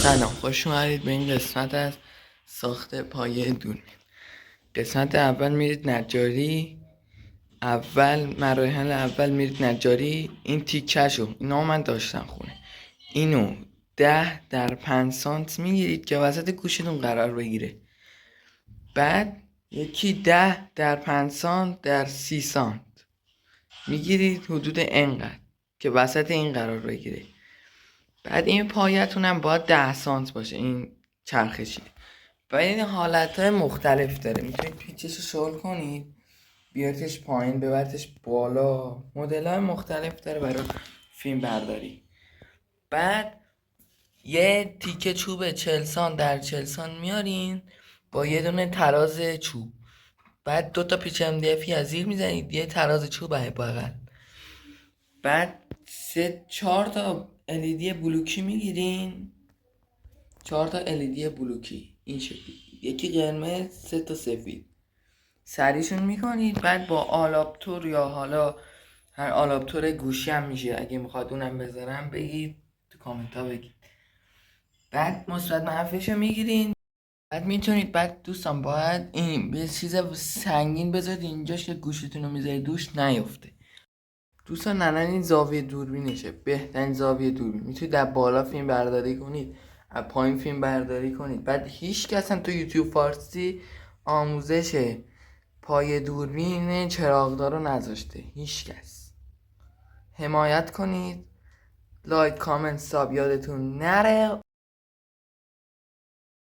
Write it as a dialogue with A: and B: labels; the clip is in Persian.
A: سلام، خوش اومدید به این قسمت از ساخت پایه دوربین. قسمت اول میرید نجاری. مراحل اول میرید نجاری. این تیکشو اینا من داشتم خونه. اینو 10 در 5 سانت میگیرید که وسط گوشتون قرار بگیره. بعد یکی 10 در 5 سانت در 30 سانت میگیرید، حدود انقدر که وسط این قرار بگیره. بعد این پایتون هم باید 10 سانت باشه. این چرخشی و این حالتهای مختلف داره. میتونید پیچش رو شل کنید، بیارتش پایین، ببرتش بالا. مدل های مختلف داره برای فیلم برداری. بعد یه تیکه چوب 40 سانت در 40 سانت میارین با یه دونه تراز چوب. بعد 2 تا پیچ MDF از زیر میزنید، یه تراز چوب بغل. بعد 4 تا LED بلوکی میگیرین، 4 تا LED بلوکی این شکلی، یکی قرمز 3 تا سفید. سریشون میکنید. بعد با آلاپتور یا حالا هر آلاپتور گوشی هم میشه، اگه میخواد اونم بذارم بگید تو کامنت ها بگید. بعد مثبت منفیشو میگیرین. بعد میتونید، بعد دوستان باید این یه چیز سنگین بذارید اینجاش که گوشیتون رو میذارید دوش نیفته. دوستان الان این زاویه دوربینشه، بهترین زاویه دوربین. میتونید در بالا فیلم برداری کنید، از پایین فیلم برداری کنید. بعد هیچ کس هم تو یوتیوب فارسی آموزش پای دوربین چراغدار رو نذاشته. هیچ کس. حمایت کنید، لایک، کامنت، ساب یادتون نره.